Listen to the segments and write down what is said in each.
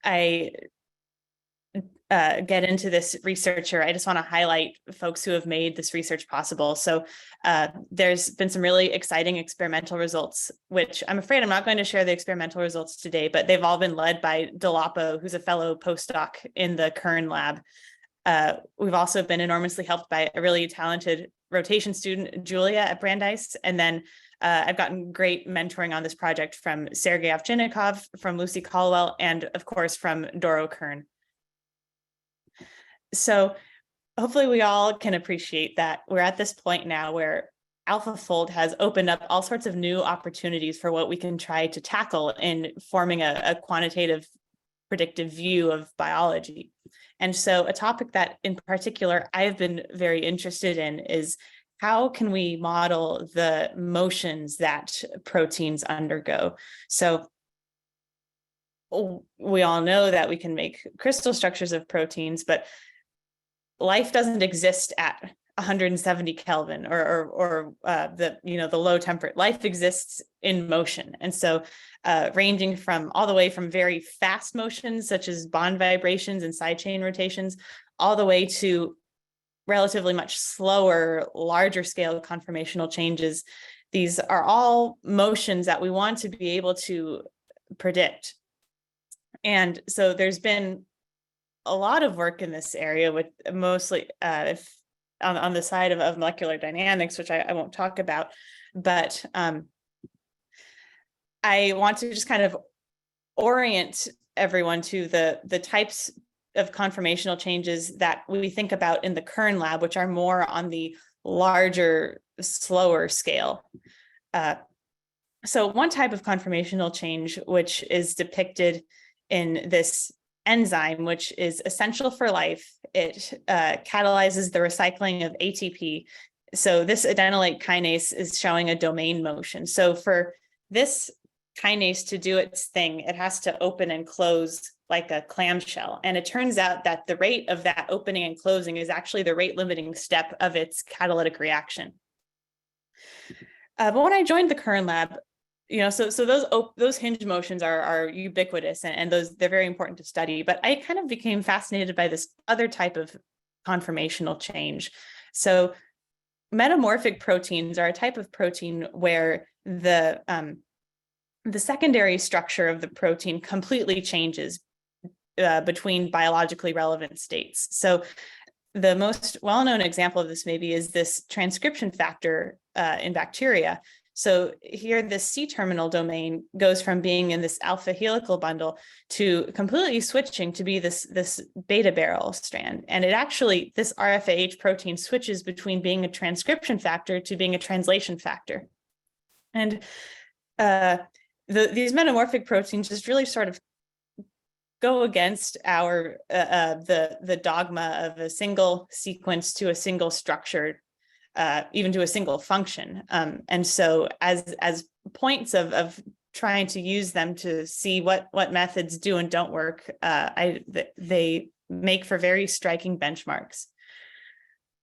I get into this researcher, I just want to highlight folks who have made this research possible. So there's been some really exciting experimental results, which I'm afraid I'm not going to share the experimental results today, but they've all been led by Delapo, who's a fellow postdoc in the Kern lab. We've also been enormously helped by a really talented rotation student, Julia at Brandeis. And then I've gotten great mentoring on this project from Sergei Ovchinnikov, from Lucy Caldwell, and of course from Doro Kern. So hopefully we all can appreciate that we're at this point now where AlphaFold has opened up all sorts of new opportunities for what we can try to tackle in forming a quantitative predictive view of biology. And so a topic that in particular I've been very interested in is how can we model the motions that proteins undergo? So we all know that we can make crystal structures of proteins, but life doesn't exist at 170 Kelvin or the low temperature. Life exists in motion, and so ranging from all the way from very fast motions such as bond vibrations and side chain rotations, all the way to relatively much slower, larger scale conformational changes. These are all motions that we want to be able to predict, and so there's been a lot of work in this area, with mostly on the side of molecular dynamics, which I won't talk about, but I want to just kind of orient everyone to the types of conformational changes that we think about in the Kern lab, which are more on the larger, slower scale. So one type of conformational change, which is depicted in this enzyme, which is essential for life. It catalyzes the recycling of ATP. So this adenylate kinase is showing a domain motion. So for this kinase to do its thing, it has to open and close like a clamshell. And it turns out that the rate of that opening and closing is actually the rate limiting step of its catalytic reaction. But when I joined the Kern lab, so those hinge motions are ubiquitous, and they're very important to study. But I kind of became fascinated by this other type of conformational change. So metamorphic proteins are a type of protein where the secondary structure of the protein completely changes between biologically relevant states. So the most well-known example of this maybe is this transcription factor in bacteria. So here, this C-terminal domain goes from being in this alpha helical bundle to completely switching to be this beta barrel strand. And it actually, this RFAH protein switches between being a transcription factor to being a translation factor. And these metamorphic proteins just really sort of go against our the dogma of a single sequence to a single structure, even to a single function. And so as points of trying to use them to see what methods do and don't work, they make for very striking benchmarks.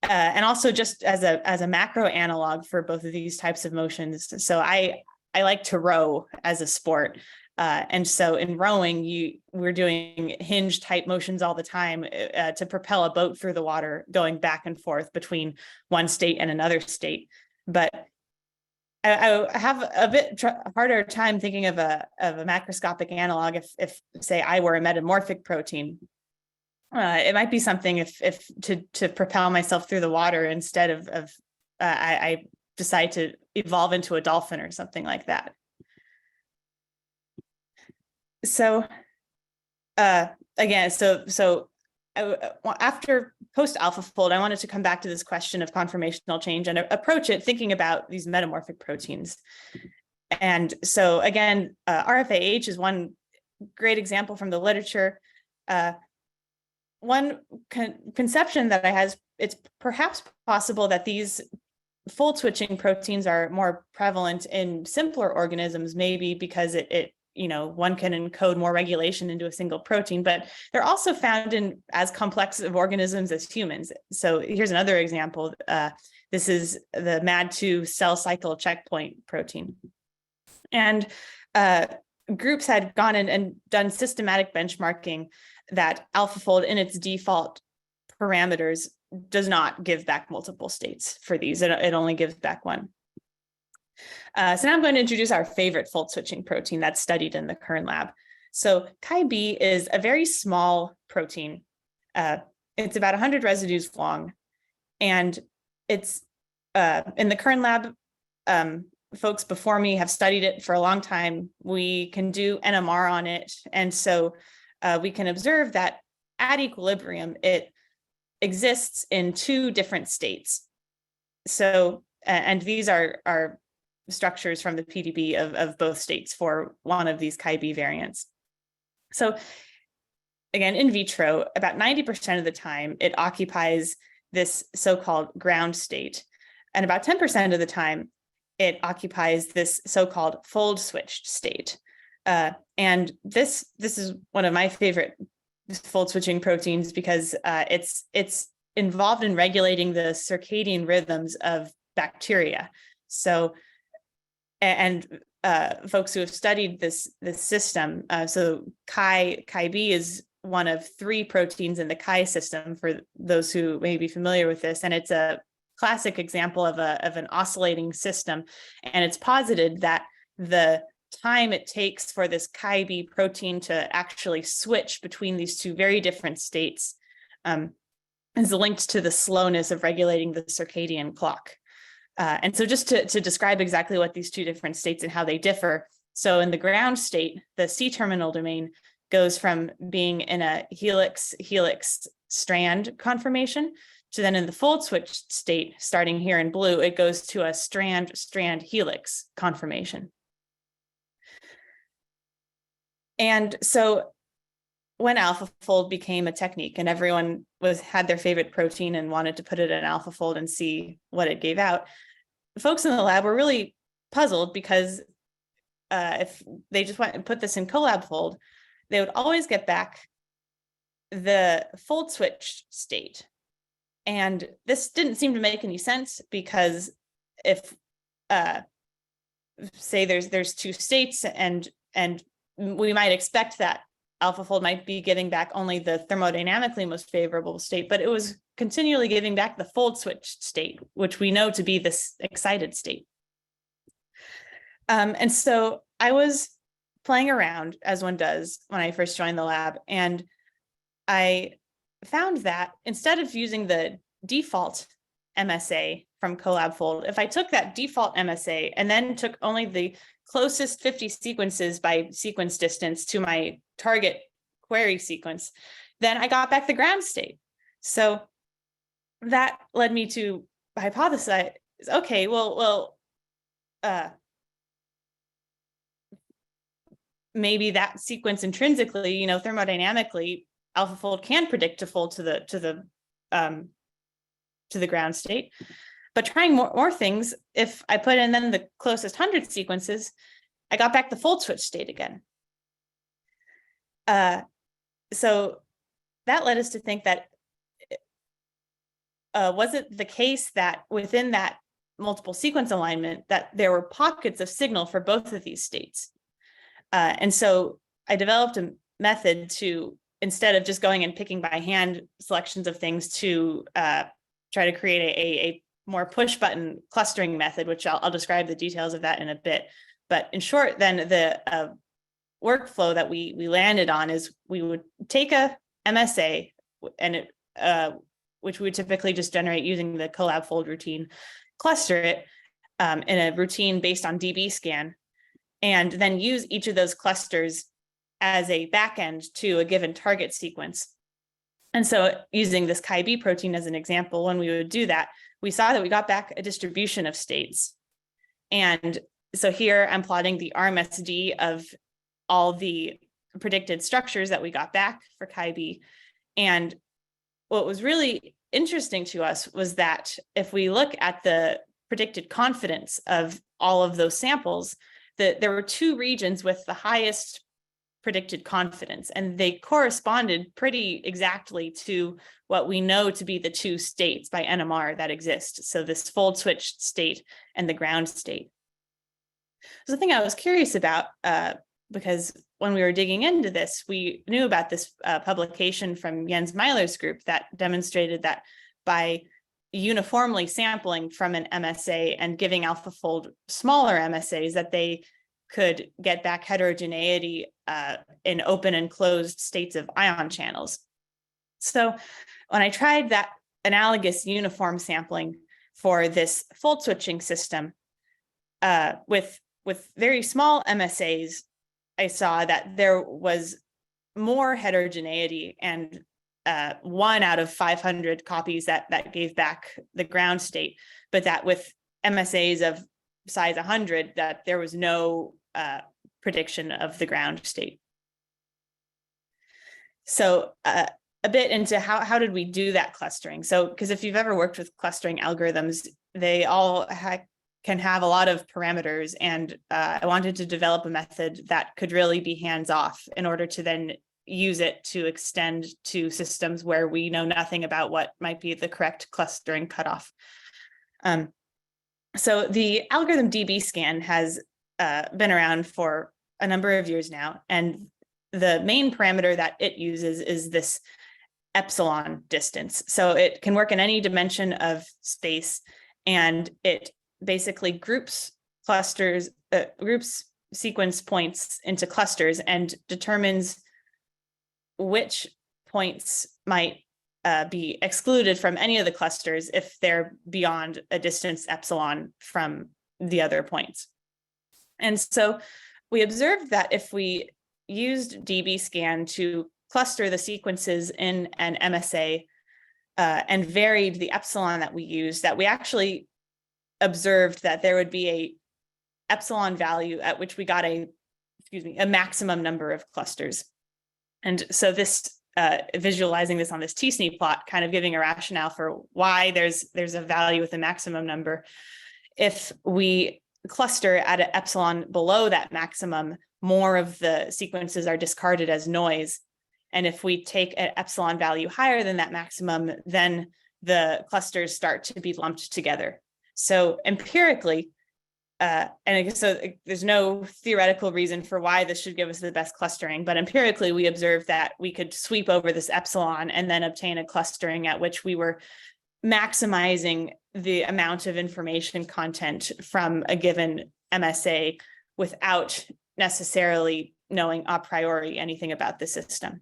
And also just as a macro analog for both of these types of motions. So I like to row as a sport. And so in rowing, we're doing hinge type motions all the time to propel a boat through the water, going back and forth between one state and another state. But I have a bit harder time thinking of a macroscopic analog if say I were a metamorphic protein. It might be something if to propel myself through the water instead of I decide to evolve into a dolphin or something like that. So again, after post-AlphaFold, I wanted to come back to this question of conformational change and approach it thinking about these metamorphic proteins. And so again, RFAH is one great example from the literature. One conception that I have, it's perhaps possible that these fold switching proteins are more prevalent in simpler organisms, maybe because one can encode more regulation into a single protein, but they're also found in as complex of organisms as humans. So here's another example. This is the MAD2 cell cycle checkpoint protein. And groups had gone in and done systematic benchmarking that AlphaFold in its default parameters does not give back multiple states for these. It only gives back one. So now I'm going to introduce our favorite fold switching protein that's studied in the Kern lab. So KaiB is a very small protein. It's about 100 residues long, and it's in the Kern lab. Folks before me have studied it for a long time. We can do NMR on it, and so we can observe that at equilibrium, it exists in two different states. So, and these are structures from the PDB of both states for one of these KaiB variants. So again, in vitro, about 90% of the time, it occupies this so-called ground state. And about 10% of the time, it occupies this so-called fold switched state. And this is one of my favorite fold switching proteins because it's involved in regulating the circadian rhythms of bacteria. So, and folks who have studied this system, so KaiB is one of 3 proteins in the Kai system for those who may be familiar with this, and it's a classic example of an oscillating system. And it's posited that the time it takes for this KaiB protein to actually switch between these two very different states is linked to the slowness of regulating the circadian clock. And so just to describe exactly what these two different states and how they differ. So in the ground state, the C-terminal domain goes from being in a helix strand conformation to then in the fold switch state, starting here in blue, it goes to a strand helix conformation. And so when AlphaFold became a technique and everyone had their favorite protein and wanted to put it in AlphaFold and see what it gave out, folks in the lab were really puzzled because if they just went and put this in CoLabFold, they would always get back the fold switch state. And this didn't seem to make any sense because if say there's two states and we might expect that AlphaFold might be giving back only the thermodynamically most favorable state, but it was continually giving back the fold switch state, which we know to be this excited state. And so I was playing around, as one does when I first joined the lab, and I found that instead of using the default MSA from CoLabFold, if I took that default MSA and then took only the closest 50 sequences by sequence distance to my target query sequence, then I got back the ground state. So that led me to hypothesize, okay, well, maybe that sequence intrinsically, thermodynamically, AlphaFold can predict to fold to the ground state. But trying more things, if I put in then the closest 100 sequences, I got back the fold switch state again. So that led us to think that was it the case that within that multiple sequence alignment that there were pockets of signal for both of these states? And so I developed a method to, instead of just going and picking by hand selections of things, to try to create a more push button clustering method, which I'll describe the details of that in a bit. But in short, then the workflow that we landed on is we would take a MSA and which we would typically just generate using the CoLabFold routine, cluster it in a routine based on DBSCAN, and then use each of those clusters as a backend to a given target sequence. And so using this KaiB protein as an example, when we would do that, we saw that we got back a distribution of states. And so here I'm plotting the RMSD of all the predicted structures that we got back for KaiB. And what was really interesting to us was that if we look at the predicted confidence of all of those samples, that there were 2 regions with the highest predicted confidence, and they corresponded pretty exactly to what we know to be the 2 states by NMR that exist. So this fold switch state and the ground state. So the thing I was curious about because when we were digging into this, we knew about this publication from Jens Meiler's group that demonstrated that by uniformly sampling from an MSA and giving AlphaFold smaller MSAs, that they could get back heterogeneity in open and closed states of ion channels. So when I tried that analogous uniform sampling for this fold switching system with very small MSAs, I saw that there was more heterogeneity, and 1 out of 500 copies that gave back the ground state, but that with MSAs of size 100, that there was no prediction of the ground state. So a bit into how did we do that clustering? So, because if you've ever worked with clustering algorithms, they all can have a lot of parameters, and I wanted to develop a method that could really be hands-off in order to then use it to extend to systems where we know nothing about what might be the correct clustering cutoff. So the algorithm DBSCAN has been around for a number of years now, and the main parameter that it uses is this epsilon distance. So it can work in any dimension of space, and it basically groups clusters, groups sequence points into clusters and determines which points might be excluded from any of the clusters if they're beyond a distance epsilon from the other points. And so we observed that if we used DBSCAN to cluster the sequences in an MSA and varied the epsilon that we used, that we actually observed that there would be a epsilon value at which we got a maximum number of clusters. And so this visualizing this on this t-SNE plot, kind of giving a rationale for why there's a value with a maximum number. If we cluster at an epsilon below that maximum, more of the sequences are discarded as noise. And if we take an epsilon value higher than that maximum, then the clusters start to be lumped together. So empirically, and I guess so there's no theoretical reason for why this should give us the best clustering, but empirically we observed that we could sweep over this epsilon and then obtain a clustering at which we were maximizing the amount of information content from a given MSA without necessarily knowing a priori anything about the system.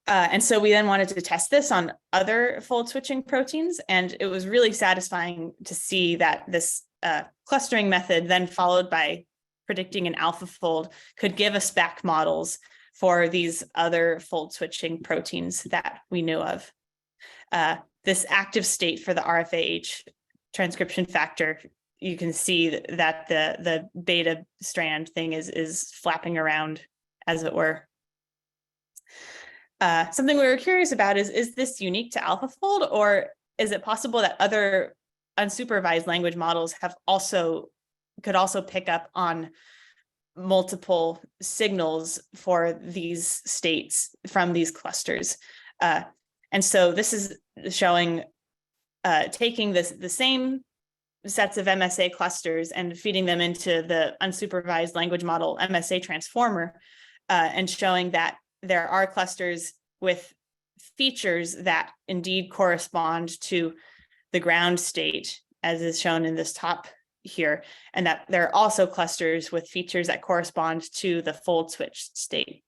And so we then wanted to test this on other fold switching proteins, and it was really satisfying to see that this clustering method, then followed by predicting an AlphaFold, could give us back models for these other fold switching proteins that we knew of. This active state for the RFAH transcription factor, you can see that the beta strand thing is flapping around, as it were. Something we were curious about is this unique to AlphaFold, or is it possible that other unsupervised language models could also pick up on multiple signals for these states from these clusters? And so this is showing taking the same sets of MSA clusters and feeding them into the unsupervised language model MSA transformer, and showing that there are clusters with features that indeed correspond to the ground state, as is shown in this top here, and that there are also clusters with features that correspond to the fold switch state.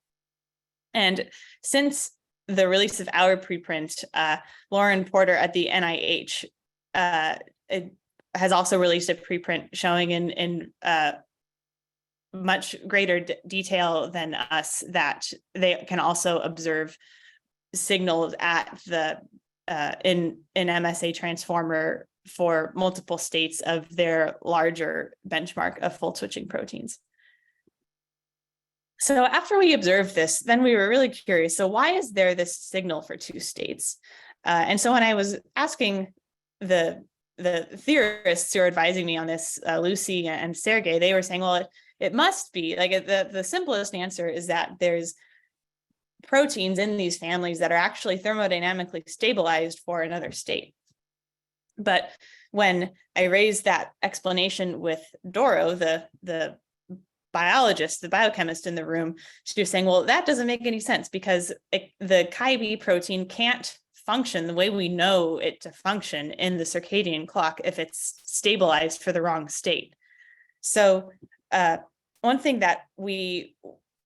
And since the release of our preprint, Lauren Porter at the NIH has also released a preprint showing in much greater detail than us that they can also observe signals at the in MSA transformer for multiple states of their larger benchmark of fold switching proteins. So after we observed this, then we were really curious. So why is there this signal for two states? And so when I was asking the theorists who are advising me on this, Lucy and Sergey, they were saying, well, it must be like the simplest answer is that there's proteins in these families that are actually thermodynamically stabilized for another state. But when I raised that explanation with Doro, the biologist, the biochemist in the room, she was saying, well, that doesn't make any sense because the KaiB protein can't function the way we know it to function in the circadian clock if it's stabilized for the wrong state. So one thing that we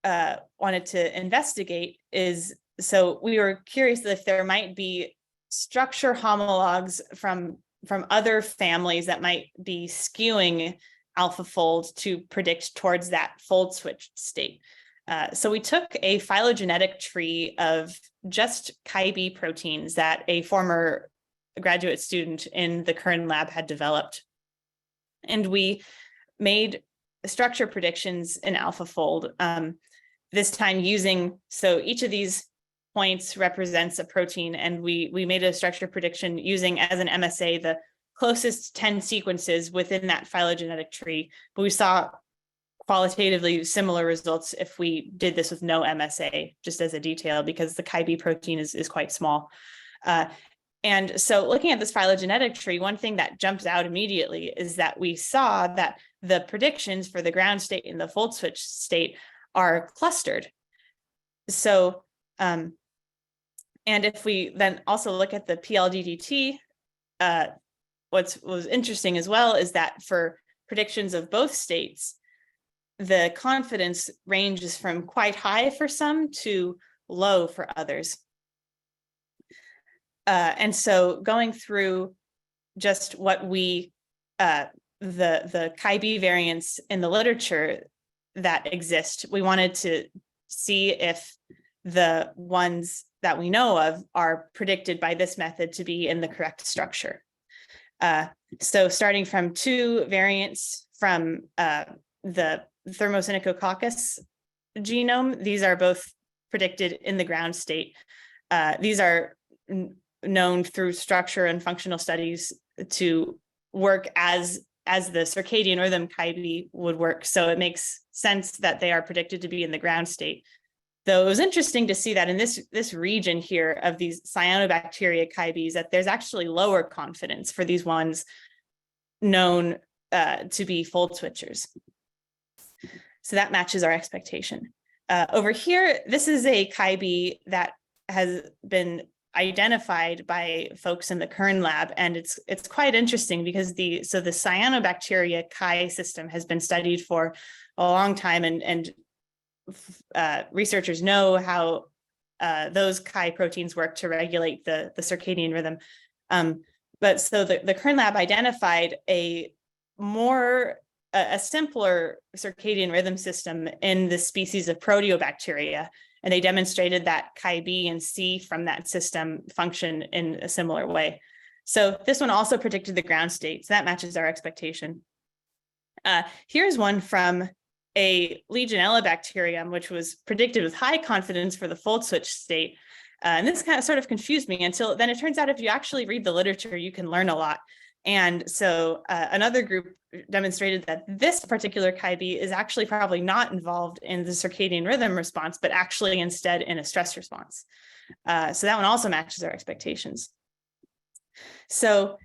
wanted to investigate is, so we were curious if there might be structure homologs from other families that might be skewing AlphaFold to predict towards that fold switch state. So we took a phylogenetic tree of just KaiB proteins that a former graduate student in the Kern lab had developed. And we made structure predictions in AlphaFold, this time using, so each of these points represents a protein, and we made a structure prediction using as an MSA the closest 10 sequences within that phylogenetic tree. But we saw qualitatively similar results if we did this with no MSA, just as a detail, because the KaiB protein is quite small. And so looking at this phylogenetic tree, one thing that jumps out immediately is that we saw that the predictions for the ground state and the fold switch state are clustered. So, and if we then also look at the PLDDT, what was interesting as well is that for predictions of both states, the confidence ranges from quite high for some to low for others. And so going through just what we, the KaiB variants in the literature that exist, we wanted to see if the ones that we know of are predicted by this method to be in the correct structure. So starting from 2 variants from the thermosynechococcus genome, these are both predicted in the ground state. These are known through structure and functional studies to work as the circadian rhythm KaiB would work. So it makes sense that they are predicted to be in the ground state. Though it was interesting to see that in this region here of these cyanobacteria KaiBs, that there's actually lower confidence for these ones known to be fold switchers. So that matches our expectation. Over here, this is a KaiB that has been identified by folks in the Kern lab, and it's quite interesting because the cyanobacteria Kai system has been studied for a long time, and researchers know how those Kai proteins work to regulate the circadian rhythm. But so the Kern lab identified a simpler circadian rhythm system in the species of proteobacteria, and they demonstrated that KaiB and C from that system function in a similar way. So this one also predicted the ground state, so that matches our expectation. Here's one from a Legionella bacterium, which was predicted with high confidence for the fold switch state. And this kind of sort of confused me until then it turns out if you actually read the literature, you can learn a lot. And so another group demonstrated that this particular KaiB is actually probably not involved in the circadian rhythm response, but actually instead in a stress response. So that one also matches our expectations. So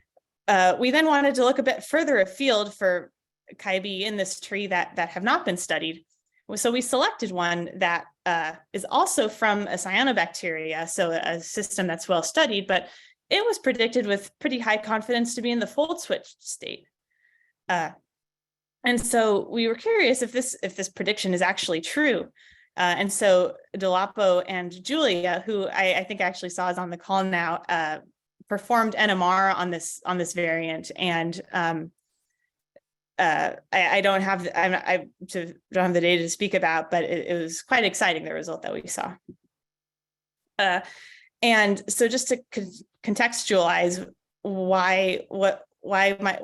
we then wanted to look a bit further afield for KaiB in this tree that have not been studied. So we selected one that is also from a cyanobacteria, so a system that's well studied, but it was predicted with pretty high confidence to be in the fold switch state. And so we were curious if this prediction is actually true. And so Dolapo and Julia, who I think I actually saw is on the call now, performed NMR on this variant, and I don't have the data to speak about, but it was quite exciting, the result that we saw. And so just to contextualize why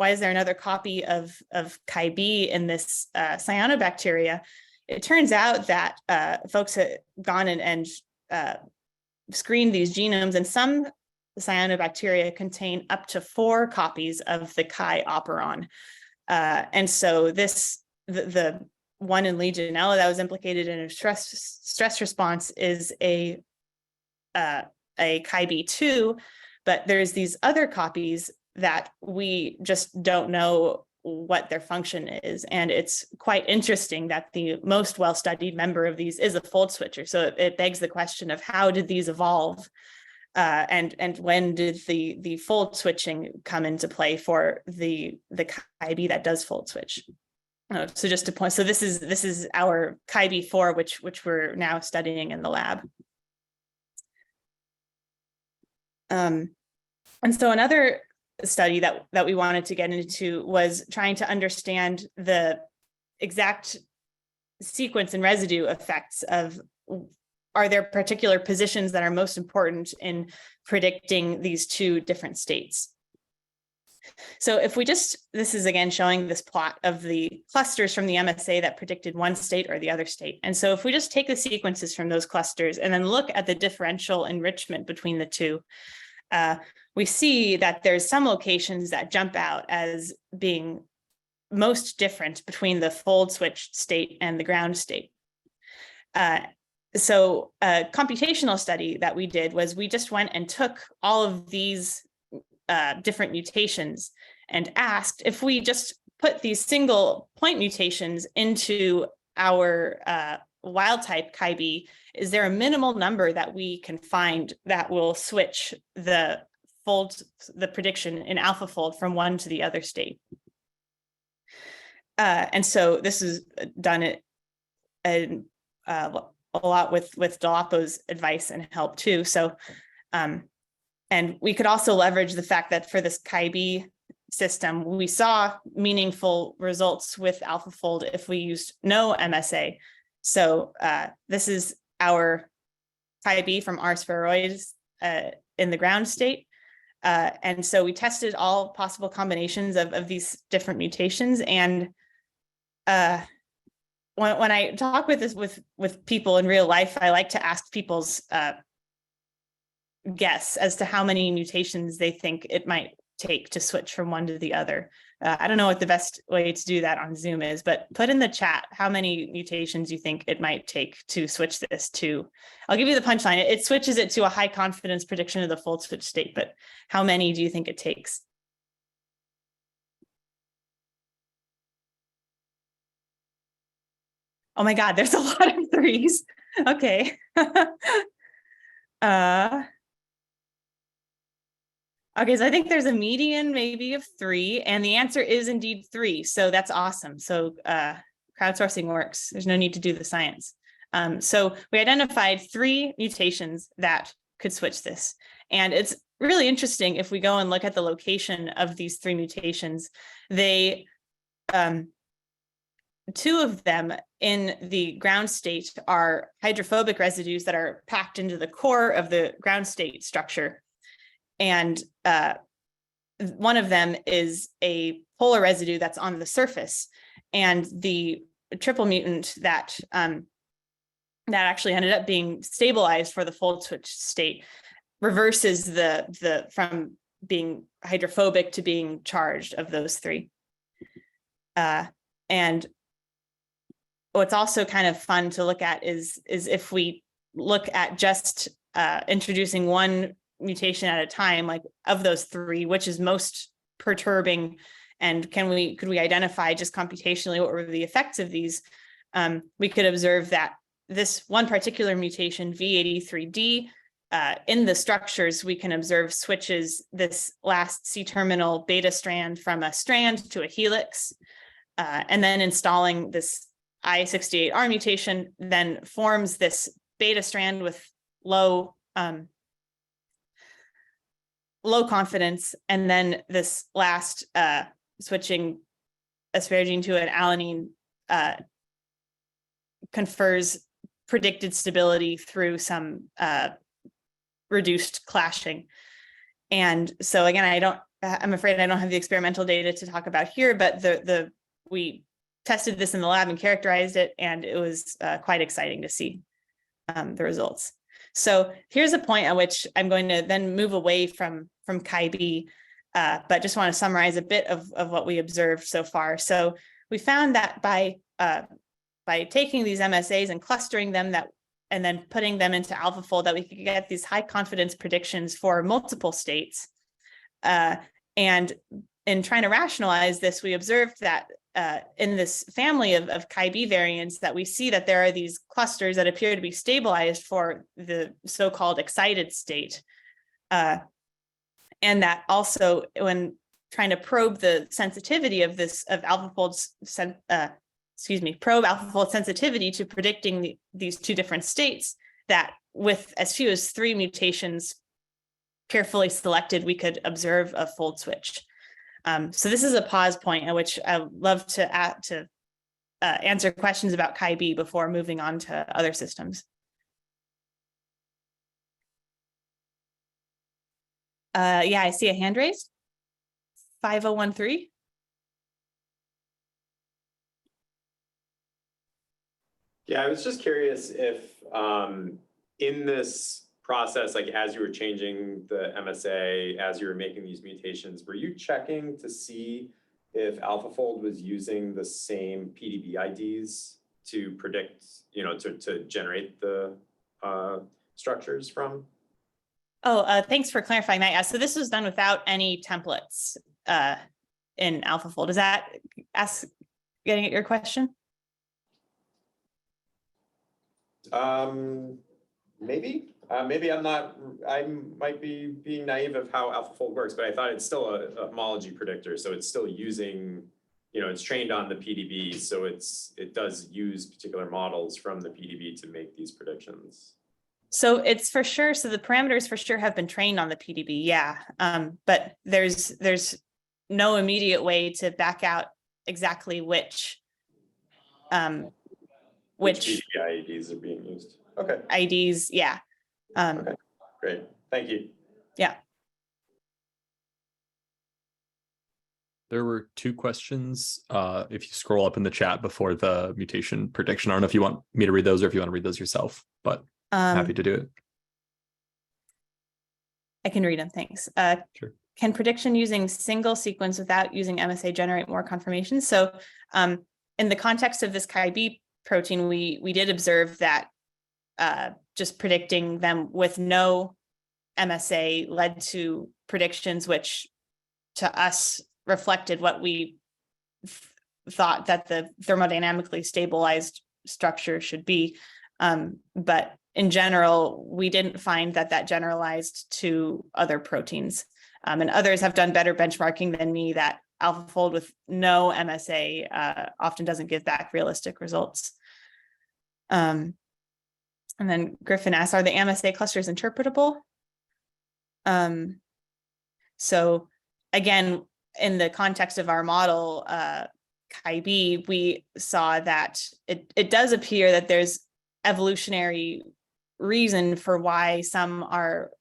is there another copy of KaiB in this cyanobacteria? It turns out that folks had gone and screened these genomes, and some cyanobacteria contain up to 4 copies of the Kai operon. And so the one in Legionella that was implicated in a stress response is a KaiB2, but there's these other copies that we just don't know what their function is. And it's quite interesting that the most well-studied member of these is a fold switcher. So it begs the question of how did these evolve? And when did the fold switching come into play for the KaiB that does fold switch? So just to point, so this is our KaiB4, which we're now studying in the lab. And so another study that we wanted to get into was trying to understand the exact sequence and residue effects of, are there particular positions that are most important in predicting these two different states? So if we just, this is again showing this plot of the clusters from the MSA that predicted one state or the other state. And so if we just take the sequences from those clusters and then look at the differential enrichment between the two, we see that there's some locations that jump out as being most different between the fold switch state and the ground state. So a computational study that we did was we just went and took all of these different mutations and asked if we just put these single point mutations into our wild type KaiB, is there a minimal number that we can find that will switch the prediction in AlphaFold from one to the other state? And so this is done a lot with Dolapo's advice and help too. So, and we could also leverage the fact that for this KaiB system, we saw meaningful results with AlphaFold if we used no MSA. So this is our KaiB from R spheroids in the ground state. And so we tested all possible combinations of these different mutations. And when I talk with people in real life, I like to ask people's guess as to how many mutations they think it might take to switch from one to the other. I don't know what the best way to do that on Zoom is, but put in the chat how many mutations you think it might take to switch this to. I'll give you the punchline. It switches it to a high confidence prediction of the fold switch state, but how many do you think it takes? Oh my God, there's a lot of threes. Okay. Okay, so I think there's a median maybe of 3, and the answer is indeed 3. So that's awesome. So crowdsourcing works. There's no need to do the science. So we identified 3 mutations that could switch this. And it's really interesting if we go and look at the location of these 3 mutations. They, 2 of them in the ground state are hydrophobic residues that are packed into the core of the ground state structure. And one of them is a polar residue that's on the surface. And the triple mutant that actually ended up being stabilized for the fold switch state reverses the from being hydrophobic to being charged of those 3. And what's also kind of fun to look at is if we look at just introducing one mutation at a time, like of those 3, which is most perturbing, and could we identify just computationally what were the effects of these? We could observe that this one particular mutation, V83D, in the structures, we can observe switches this last C-terminal beta strand from a strand to a helix, and then installing this I68R mutation then forms this beta strand with low confidence, and then this last switching asparagine to an alanine confers predicted stability through some reduced clashing. And so again, I'm afraid I don't have the experimental data to talk about here, but we tested this in the lab and characterized it, and it was quite exciting to see the results. So here's a point at which I'm going to then move away from KaiB, but just want to summarize a bit of what we observed so far. So we found that by taking these MSAs and clustering them and then putting them into AlphaFold, that we could get these high confidence predictions for multiple states. And in trying to rationalize this, we observed that in this family of KaiB variants, that we see that there are these clusters that appear to be stabilized for the so-called excited state. And that also, when trying to probe the sensitivity of this, of AlphaFold's, probe AlphaFold sensitivity to predicting these two different states, that with as few as 3 mutations carefully selected, we could observe a fold switch. So this is a pause point at which I would love to answer questions about KaiB before moving on to other systems. Yeah, I see a hand raised. 5013. Yeah, I was just curious if in this process, like as you were changing the MSA, as you were making these mutations, were you checking to see if AlphaFold was using the same PDB IDs to predict, to generate the structures from? Oh, thanks for clarifying that. Yeah, so this was done without any templates in AlphaFold. Is that getting at your question? Maybe. Maybe I might be being naive of how AlphaFold works, but I thought it's still a homology predictor. So it's still using, it's trained on the PDB. So it does use particular models from the PDB to make these predictions. So it's for sure. So the parameters for sure have been trained on the PDB. Yeah. But there's no immediate way to back out exactly which PDB IDs are being used. Okay. IDs. Yeah. Okay, great. Thank you. Yeah. There were 2 questions. If you scroll up in the chat before the mutation prediction, I don't know if you want me to read those or if you want to read those yourself, but happy to do it. I can read them. Thanks. Sure. Can prediction using single sequence without using MSA generate more confirmations? So in the context of this KaiB protein, we did observe that just predicting them with no MSA led to predictions which to us reflected what we thought that the thermodynamically stabilized structure should be. But in general, we didn't find that generalized to other proteins. And others have done better benchmarking than me that AlphaFold with no MSA often doesn't give back realistic results. And then Griffin asks, are the MSA clusters interpretable? So again, in the context of our model, KaiB, we saw that it does appear that there's evolutionary reason for why some are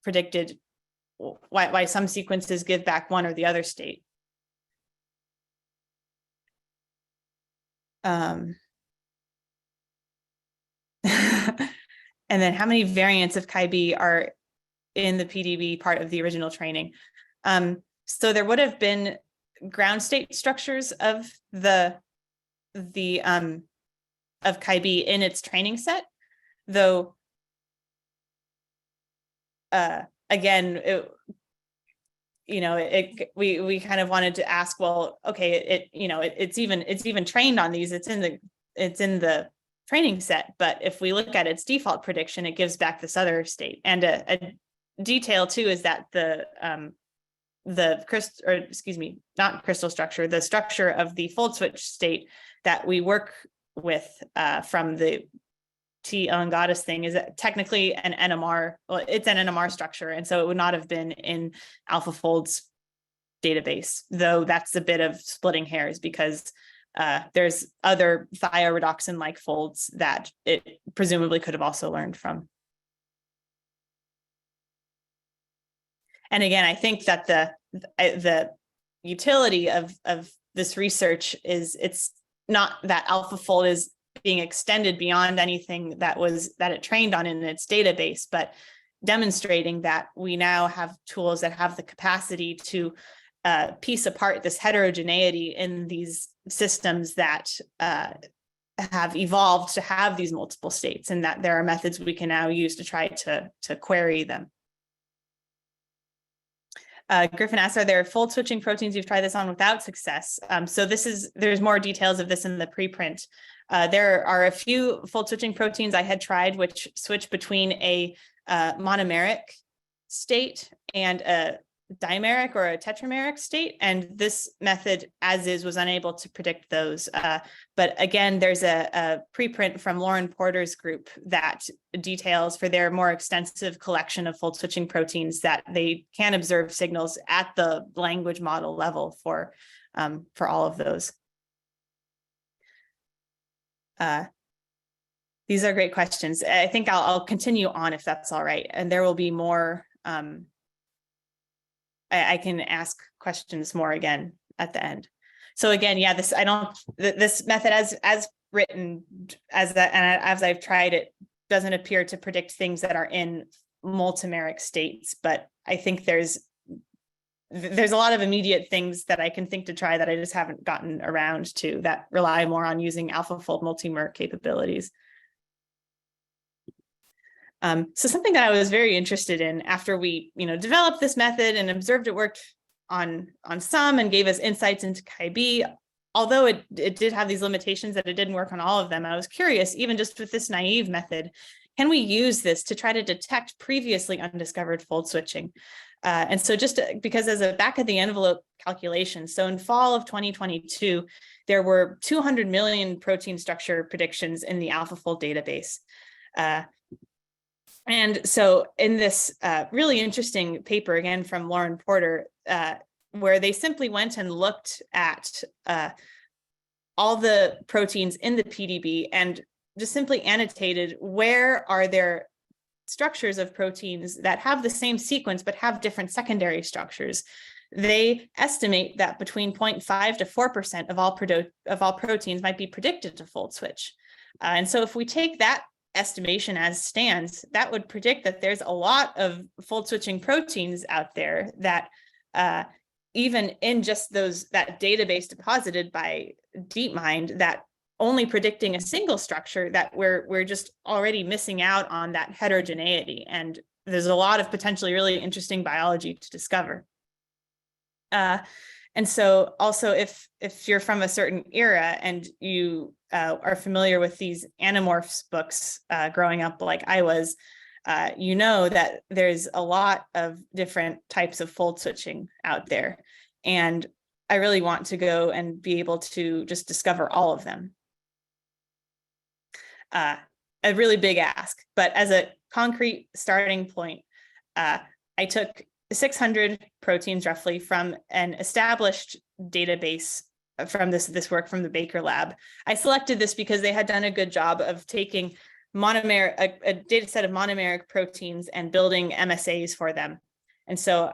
predicted, why some sequences give back one or the other state. And then how many variants of KaiB are in the PDB part of the original training? So there would have been ground state structures of of KaiB in its training set, though again, we kind of wanted to ask, well, okay, it's even trained on these, it's in the training set, but if we look at its default prediction, it gives back this other state. And a detail too is that the structure of the fold switch state that we work with from the T. elongatus thing is technically an NMR. Well, it's an NMR structure, and so it would not have been in AlphaFold's database, though that's a bit of splitting hairs because there's other thioredoxin-like folds that it presumably could have also learned from. And again, I think that the utility of this research is it's not that AlphaFold is being extended beyond anything that it trained on in its database, but demonstrating that we now have tools that have the capacity to piece apart this heterogeneity in these systems that have evolved to have these multiple states, and that there are methods we can now use to try to query them. Griffin asks, are there fold switching proteins you've tried this on without success? So there's more details of this in the preprint. There are a few fold switching proteins I had tried which switch between a monomeric state and a dimeric or a tetrameric state, and this method as is was unable to predict those. But again, there's a preprint from Lauren Porter's group that details for their more extensive collection of fold switching proteins that they can observe signals at the language model level for all of those. These are great questions. I think I'll continue on if that's all right, and there will be more. I can ask questions more again at the end. So again, yeah, this method as written, as I've tried it, doesn't appear to predict things that are in multimeric states, but I think there's a lot of immediate things that I can think to try that I just haven't gotten around to that rely more on using AlphaFold multimer capabilities. So something that I was very interested in after we, developed this method and observed it worked on some and gave us insights into KaiB, although it did have these limitations that it didn't work on all of them. I was curious, even just with this naive method, can we use this to try to detect previously undiscovered fold switching? And so just because as a back of the envelope calculation, so in fall of 2022, there were 200 million protein structure predictions in the AlphaFold database. And so in this really interesting paper, again, from Lauren Porter, where they simply went and looked at all the proteins in the PDB and just simply annotated where are there structures of proteins that have the same sequence but have different secondary structures. They estimate that between 0.5 to 4% of all proteins might be predicted to fold switch. And so if we take that estimation as stands, that would predict that there's a lot of fold switching proteins out there that even in just that database deposited by DeepMind, that only predicting a single structure, that we're just already missing out on that heterogeneity. And there's a lot of potentially really interesting biology to discover. And so also if you're from a certain era and you are familiar with these Animorphs books growing up like I was, you know that there's a lot of different types of fold switching out there. And I really want to go and be able to just discover all of them. A really big ask, but as a concrete starting point, I took 600 proteins roughly from an established database from this work from the Baker lab. I selected this because they had done a good job of taking a data set of monomeric proteins and building MSAs for them. And so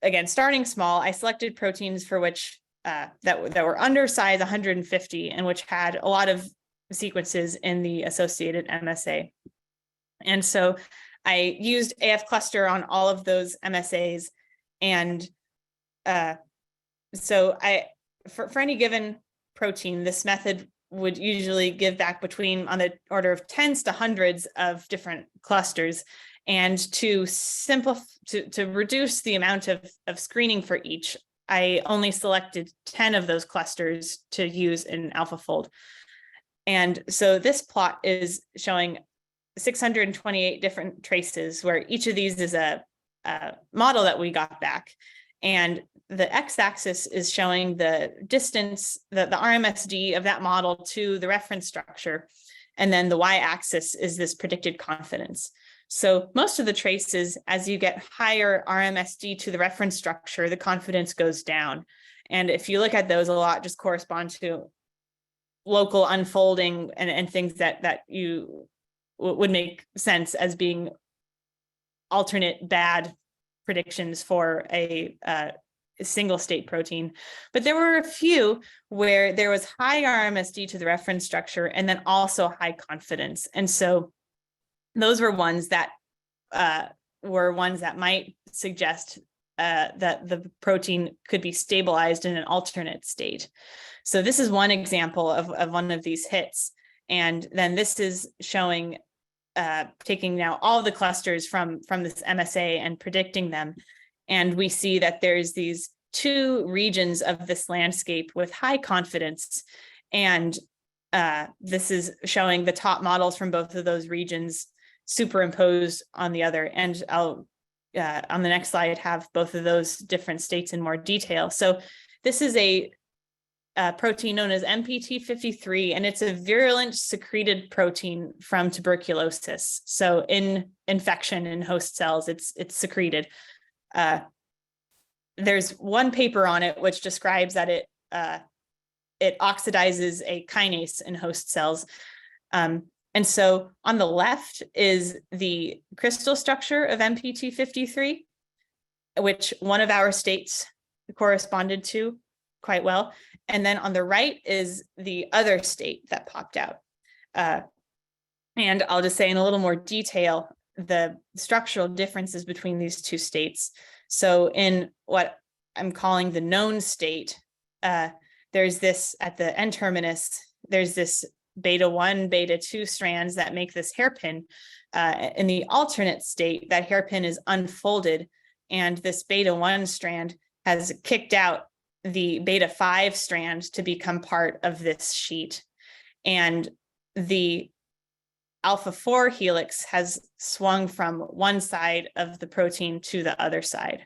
again, starting small, I selected proteins for which that were under size 150 and which had a lot of sequences in the associated MSA. And so I used AF cluster on all of those MSAs. And so for any given protein, this method would usually give back between on the order of tens to hundreds of different clusters. And to reduce the amount of screening for each, I only selected 10 of those clusters to use in AlphaFold. And so this plot is showing 628 different traces where each of these is a model that we got back. And the x-axis is showing the distance, the RMSD of that model to the reference structure. And then the y-axis is this predicted confidence. So most of the traces, as you get higher RMSD to the reference structure, the confidence goes down. And if you look at those, a lot just correspond to local unfolding and things that you would make sense as being alternate bad predictions for a single state protein. But there were a few where there was high RMSD to the reference structure and then also high confidence. And so those were ones that might suggest that the protein could be stabilized in an alternate state. So this is one example of one of these hits. And then this is showing, taking now all the clusters from this MSA and predicting them. And we see that there's these two regions of this landscape with high confidence. And this is showing the top models from both of those regions superimposed on the other. And I'll, on the next slide, have both of those different states in more detail. So this is a protein known as MPT53, and it's a virulent secreted protein from tuberculosis. So in infection in host cells, it's secreted. There's one paper on it which describes that it oxidizes a kinase in host cells. And so on the left is the crystal structure of MPT53, which one of our states corresponded to quite well. And then on the right is the other state that popped out. And I'll just say in a little more detail, the structural differences between these two states. So in what I'm calling the known state, there's this at the N terminus, there's this beta 1, beta 2 strands that make this hairpin. In the alternate state, that hairpin is unfolded, and this beta 1 strand has kicked out the beta 5 strand to become part of this sheet. And the alpha 4 helix has swung from one side of the protein to the other side.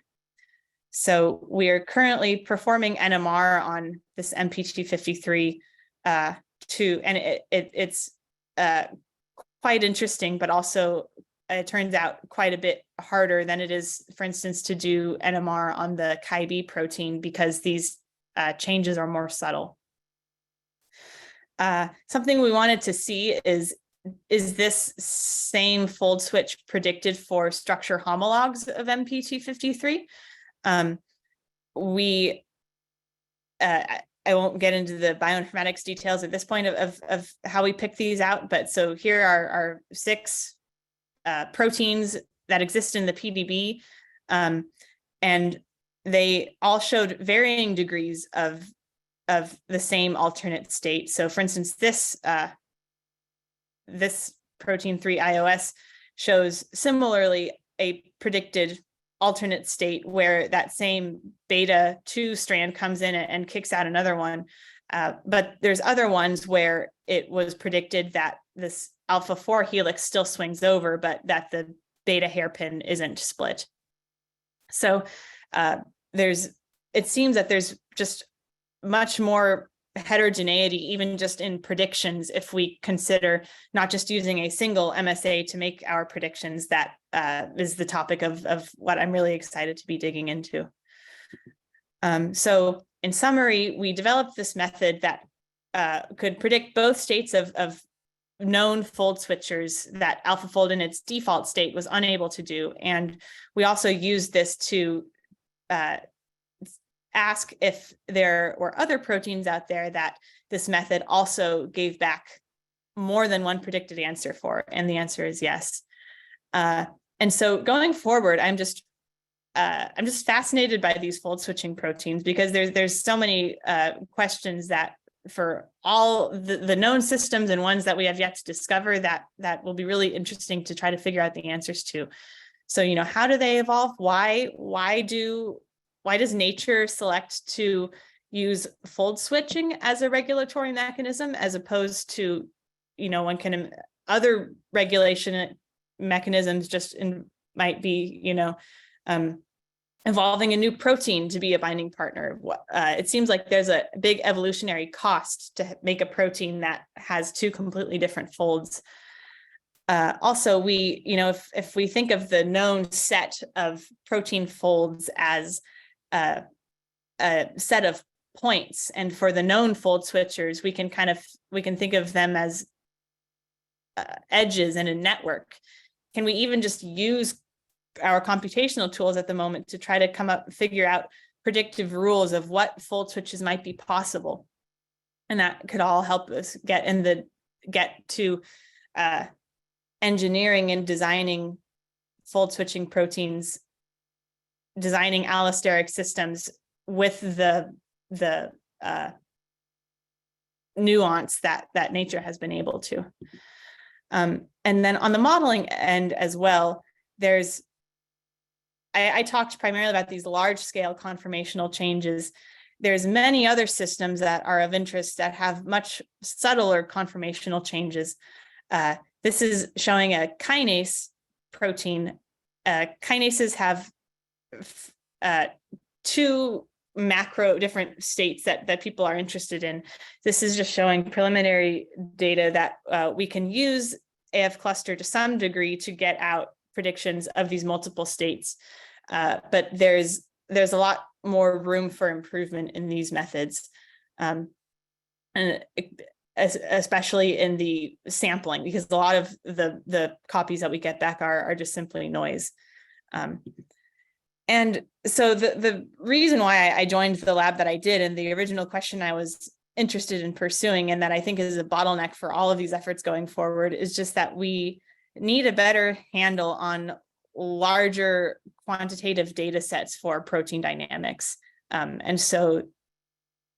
So we are currently performing NMR on this MPT53 and it's quite interesting, but also it turns out quite a bit harder than it is, for instance, to do NMR on the KaiB protein, because these changes are more subtle. Something we wanted to see is this same fold switch predicted for structure homologs of MPT53? I won't get into the bioinformatics details at this point of how we pick these out, but so here are 6 proteins that exist in the PDB, and they all showed varying degrees of the same alternate state. So for instance, this protein 3 iOS shows similarly a predicted alternate state where that same beta 2 strand comes in and kicks out another one. But there's other ones where it was predicted that this alpha 4 helix still swings over, but that the beta hairpin isn't split. So it seems that there's just much more heterogeneity, even just in predictions, if we consider not just using a single MSA to make our predictions. That is the topic of what I'm really excited to be digging into. So in summary, we developed this method that could predict both states of known fold switchers that AlphaFold in its default state was unable to do. And we also used this to ask if there were other proteins out there that this method also gave back more than one predicted answer for, and the answer is yes. And so going forward, I'm just fascinated by these fold switching proteins, because there's so many questions that for all the known systems and ones that we have yet to discover that will be really interesting to try to figure out the answers to. So, how do they evolve? Why does nature select to use fold switching as a regulatory mechanism, as opposed to, one can other regulation mechanisms just might be, evolving a new protein to be a binding partner. It seems like there's a big evolutionary cost to make a protein that has 2 completely different folds. Also, if we think of the known set of protein folds as a set of points, and for the known fold switchers, we can think of them as edges in a network. Can we even just use our computational tools at the moment to try to figure out predictive rules of what fold switches might be possible? And that could all help us get to engineering and designing fold switching proteins, designing allosteric systems with the nuance that nature has been able to. And then on the modeling end as well, there's I talked primarily about these large scale conformational changes. There's many other systems that are of interest that have much subtler conformational changes. This is showing a kinase protein. Kinases have two macro different states that people are interested in. This is just showing preliminary data that we can use AF cluster to some degree to get out predictions of these multiple states. But there's a lot more room for improvement in these methods. And especially in the sampling, because a lot of the copies that we get back are just simply noise. And so the reason why I joined the lab that I did, and the original question I was interested in pursuing, and that I think is a bottleneck for all of these efforts going forward, is just that we need a better handle on larger quantitative data sets for protein dynamics. And so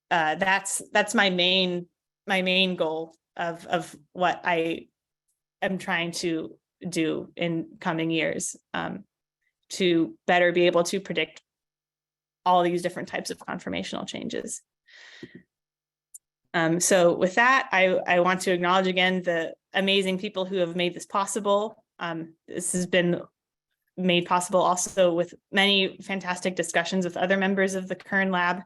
that's my main goal of what I am trying to do in coming years, to better be able to predict all these different types of conformational changes. So with that, I want to acknowledge again the amazing people who have made this possible. This has been made possible also with many fantastic discussions with other members of the Kern lab,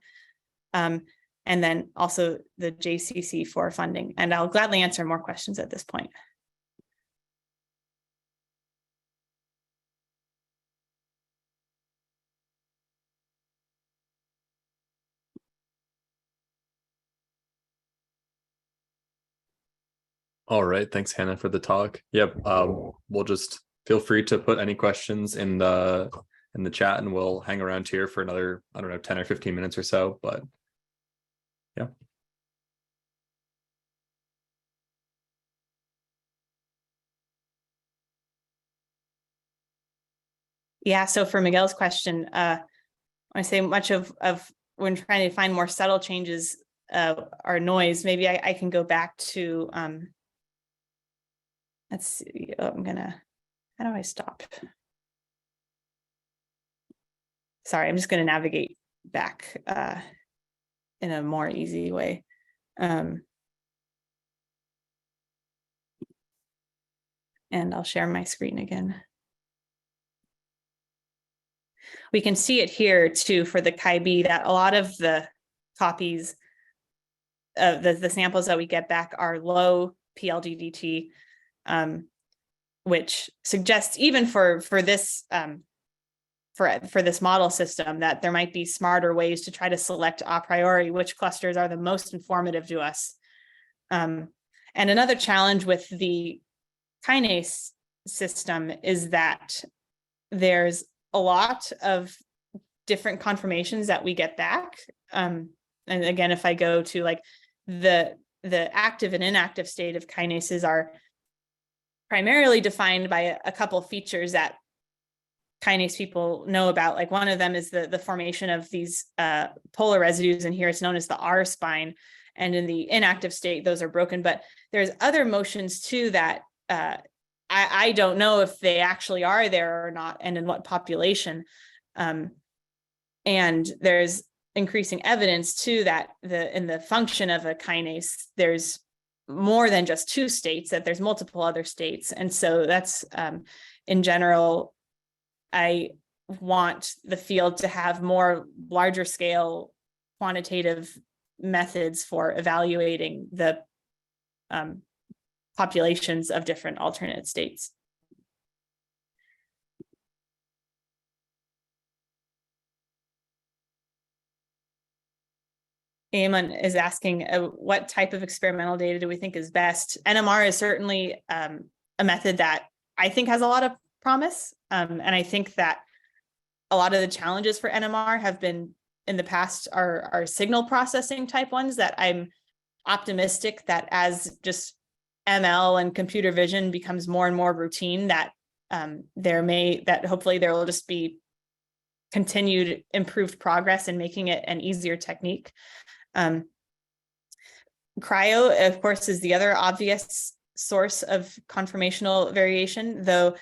and then also the JCC for funding. And I'll gladly answer more questions at this point. All right, thanks, Hannah, for the talk. Yep, we'll just feel free to put any questions in the chat, and we'll hang around here for another, I don't know, 10 or 15 minutes or so, but yeah. Yeah, so for Miguel's question, I say much of when trying to find more subtle changes are noise. Maybe I can go back to, let's see, how do I stop? Sorry, I'm just going to navigate back in a more easy way. And I'll share my screen again. We can see it here too for the KaiB that a lot of the copies of the samples that we get back are low PLDDT, which suggests even for this for this model system that there might be smarter ways to try to select a priori which clusters are the most informative to us. And another challenge with the kinase system is that there's a lot of different conformations that we get back. And again, if I go to like the active and inactive state of kinases are primarily defined by a couple features that kinase people know about. Like one of them is the formation of these polar residues, and here it's known as the R spine. And in the inactive state, those are broken. But there's other motions too that I don't know if they actually are there or not, and in what population. And there's increasing evidence too that in the function of a kinase, there's more than just two states, that there's multiple other states. And so that's in general, I want the field to have more larger scale quantitative methods for evaluating the populations of different alternate states. Eamon is asking what type of experimental data do we think is best? NMR is certainly a method that I think has a lot of promise. And I think that a lot of the challenges for NMR have been in the past are signal processing type ones that I'm optimistic that as just ML and computer vision becomes more and more routine, that hopefully there will just be continued improved progress in making it an easier technique. Cryo, of course, is the other obvious source of conformational variation, though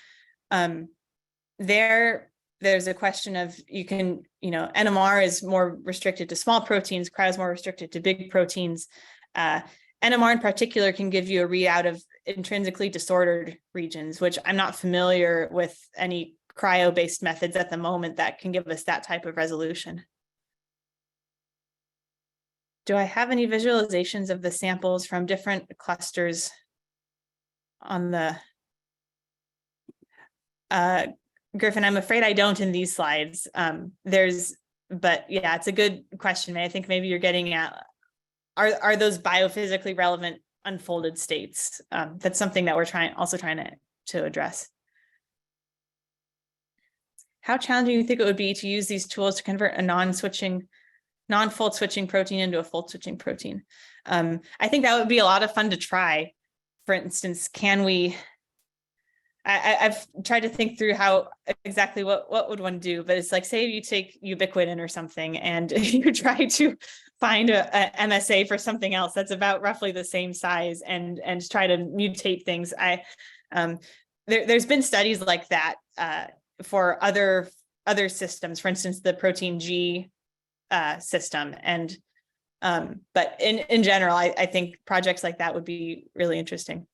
there there's a question of NMR is more restricted to small proteins, cryo is more restricted to big proteins. NMR in particular can give you a readout of intrinsically disordered regions, which I'm not familiar with any cryo-based methods at the moment that can give us that type of resolution. Do I have any visualizations of the samples from different clusters on the Griffin? I'm afraid I don't in these slides. But yeah, it's a good question. I think maybe you're getting at, are those biophysically relevant unfolded states? That's something that we're trying to address. How challenging do you think it would be to use these tools to convert a non-fold switching protein into a fold switching protein? I think that would be a lot of fun to try. For instance, I've tried to think through how exactly what would one do, but it's like, say you take ubiquitin or something and you try to find a MSA for something else that's about roughly the same size and try to mutate things. There's been studies like that for other systems, for instance, the protein G system. And but in general, I think projects like that would be really interesting.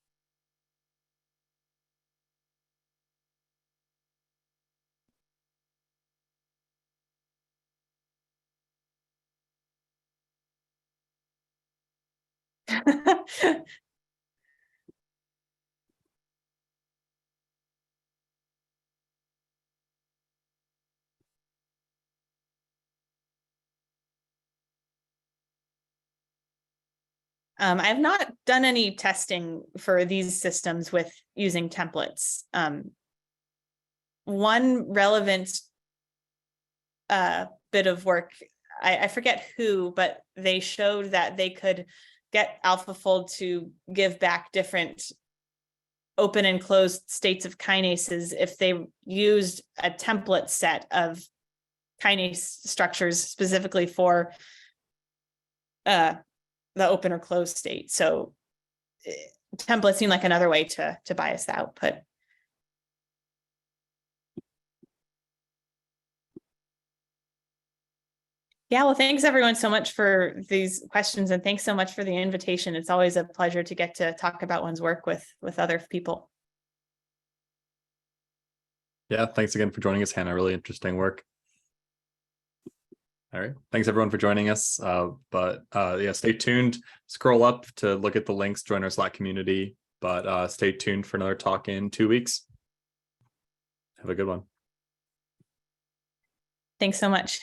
I've not done any testing for these systems with using templates. One relevant bit of work, I forget who, but they showed that they could get AlphaFold to give back different open and closed states of kinases if they used a template set of kinase structures specifically for the open or closed state. So templates seem like another way to bias the output. Yeah, well, thanks everyone so much for these questions, and thanks so much for the invitation. It's always a pleasure to get to talk about one's work with other people. Yeah, thanks again for joining us, Hannah. Really interesting work. All right, thanks everyone for joining us. Yeah, stay tuned. Scroll up to look at the links, join our Slack community, but stay tuned for another talk in 2 weeks. Have a good one. Thanks so much.